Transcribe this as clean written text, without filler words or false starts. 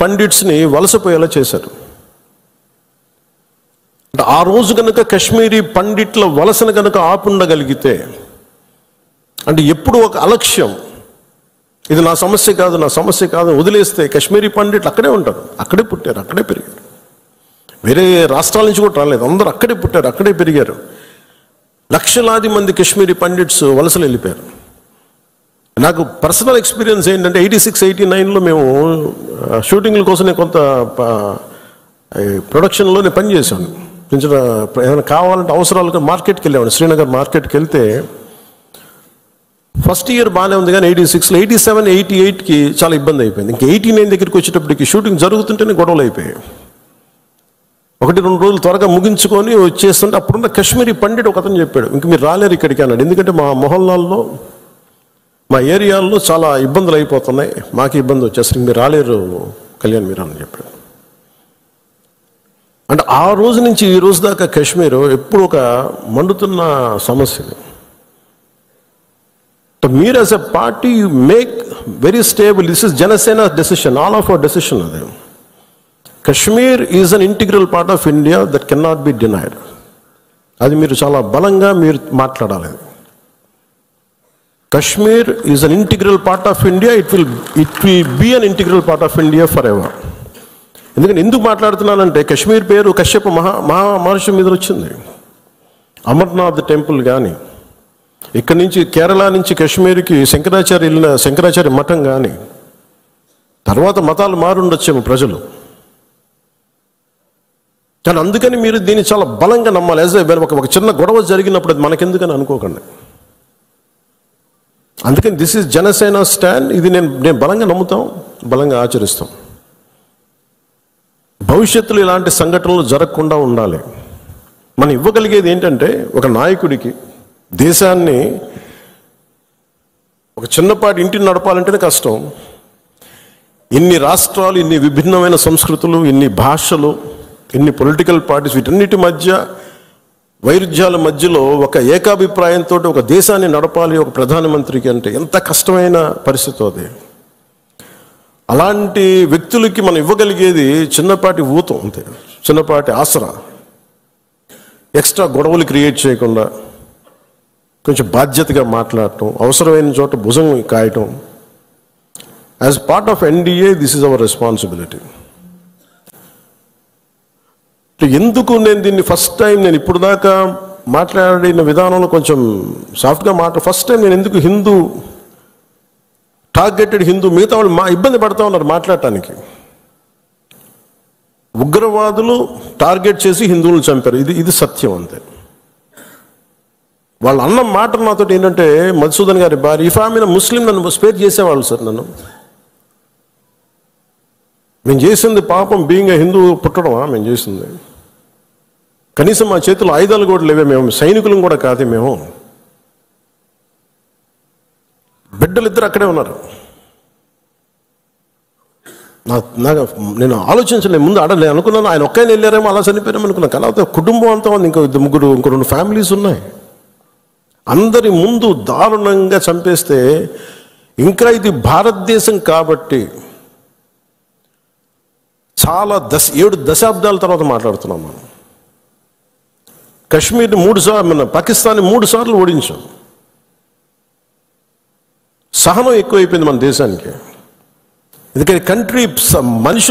పండిట్స్ని వలసపోయేలా చేశారు. ఆ రోజు కనుక కాశ్మీరీ పండిట్ల వలసను కనుక ఆపుండగలిగితే, అంటే ఎప్పుడు ఒక అలక్ష్యం, ఇది నా సమస్య కాదు, నా సమస్య కాదు వదిలేస్తే కాశ్మీరీ పండిట్లు అక్కడే ఉంటారు, అక్కడే పుట్టారు, అక్కడే పెరిగారు, వేరే రాష్ట్రాల నుంచి కూడా రాలేదు, అందరూ అక్కడే పుట్టారు, అక్కడే పెరిగారు. లక్షలాది మంది కాశ్మీరీ పండిట్స్ వలసలు వెళ్ళిపోయారు. నాకు పర్సనల్ ఎక్స్పీరియన్స్ ఏంటంటే 86, 89లో మేము షూటింగ్ల కోసం నేను కొంత ప్రొడక్షన్లో నేను పనిచేశాను. కొంచెం ఏమైనా కావాలంటే అవసరాలు మార్కెట్కి వెళ్ళేవాడిని. శ్రీనగర్ మార్కెట్కి వెళ్తే ఫస్ట్ ఇయర్ బాగానే ఉంది, కానీ 86లో 87, 88కి చాలా ఇబ్బంది అయిపోయింది. ఇంకా 89 దగ్గరికి వచ్చేటప్పటికి షూటింగ్ జరుగుతుంటేనే గొడవలు అయిపోయాయి. 1-2 రోజులు త్వరగా ముగించుకొని వచ్చేస్తుంటే అప్పుడున్న కాశ్మీరీ పండిట్ ఒక అతను చెప్పాడు, ఇంక మీరు రాలేరు ఇక్కడికి అన్నాడు. ఎందుకంటే మా మొహల్లాల్లో, మా ఏరియాల్లో చాలా ఇబ్బందులు అయిపోతున్నాయి, మాకు ఇబ్బంది వచ్చేసరికి మీరు రాలేరు కళ్యాణ్ మీరు అని చెప్పాడు. అంటే ఆ రోజు నుంచి ఈ రోజు దాకా కాశ్మీర్ ఎప్పుడు ఒక మండుతున్న సమస్య. మీరు as a party you make very stable. This is Janasena decision, all of our decision. అది Kashmir is an integral part of India that can not be denied. అది మీరు చాలా బలంగా మీరు మాట్లాడాలి. Kashmir is an integral part of India. It will be an integral part of India forever. ఎందుకంటే ఎందుకు మాట్లాడుతున్నానంటే కాశ్మీర్ పేరు కశ్యప మహర్షి మీద వచ్చింది. అమర్నాథ్ టెంపుల్ కానీ, ఇక్కడి నుంచి కేరళ నుంచి కాశ్మీర్కి శంకరాచార్య మఠం కానీ, తర్వాత మతాలు మారుండొచ్చేమో ప్రజలు, కానీ అందుకని మీరు దీన్ని చాలా బలంగా నమ్మాలి. ఒక చిన్న గొడవ జరిగినప్పుడు అది మనకెందుకని అనుకోకండి. అందుకని దిస్ ఈజ్ జనసేన స్టాండ్. ఇది నేను బలంగా నమ్ముతాం, బలంగా ఆచరిస్తాం. భవిష్యత్తులో ఇలాంటి సంఘటనలు జరగకుండా ఉండాలి. మనం ఇవ్వగలిగేది ఏంటంటే, ఒక నాయకుడికి దేశాన్ని, ఒక చిన్నపాటి ఇంటిని నడపాలంటేనే కష్టం. ఇన్ని రాష్ట్రాలు, ఇన్ని విభిన్నమైన సంస్కృతులు, ఇన్ని భాషలు, ఇన్ని పొలిటికల్ పార్టీస్, వీటన్నిటి మధ్య వైరుధ్యాల మధ్యలో ఒక ఏకాభిప్రాయంతో ఒక దేశాన్ని నడపాలి ఒక ప్రధానమంత్రికి అంటే ఎంత కష్టమైన పరిస్థితి అది. అలాంటి వ్యక్తులకి మనం ఇవ్వగలిగేది చిన్నపాటి ఊతం అంతే, చిన్నపాటి ఆసరా. ఎక్స్ట్రా గొడవలు క్రియేట్ చేయకుండా కొంచెం బాధ్యతగా మాట్లాడటం, అవసరమైన చోట భుజం కాయటం. As part of NDA this is our responsibility. ఎందుకు నేను దీన్ని ఫస్ట్ టైం, నేను ఇప్పుడు దాకా మాట్లాడిన విధానంలో కొంచెం సాఫ్ట్గా ఫస్ట్ టైం నేను ఎందుకు హిందూ, టార్గెటెడ్ హిందూ, మిగతా వాళ్ళు ఇబ్బంది పడతా ఉన్నారు మాట్లాడటానికి. ఉగ్రవాదులు టార్గెట్ చేసి హిందువులను చంపారు, ఇది సత్యం అంతే. వాళ్ళు అన్న మాట నాతో ఏంటంటే, మధుసూదన్ గారి భార్య, ఇఫ్ ఆమె ముస్లిం నన్ను స్పేర్ చేసేవాళ్ళు సార్. మేము చేసింది పాపం, బీయింగ్ హిందూ పుట్టడమా మేము చేసింది? కనీసం మా చేతిలో ఆయుధాలు కూడా లేవే, మేము సైనికులం కూడా కాదే. మేము బిడ్డలిద్దరు అక్కడే ఉన్నారు. నేను ఆలోచించలేదు ముందు. నేను అనుకున్నాను ఆయన ఒక్కైనా వెళ్ళారేమో, అలా చనిపోయారేమో అనుకున్నాను. కానీ కుటుంబం అంతా ఉంది, ఇంకో 2 ఫ్యామిలీస్ ఉన్నాయి. అందరి ముందు దారుణంగా చంపేస్తే, ఇంకా ఇది భారతదేశం కాబట్టి చాలా 7 దశాబ్దాల తర్వాత మాట్లాడుతున్నాం మనం. కాశ్మీర్ని 3 సార్లు, పాకిస్తాన్ని 3 సార్లు ఓడించాం. సహనం ఎక్కువైపోయింది మన దేశానికి. ఎందుకంటే కంట్రీ మనుషులు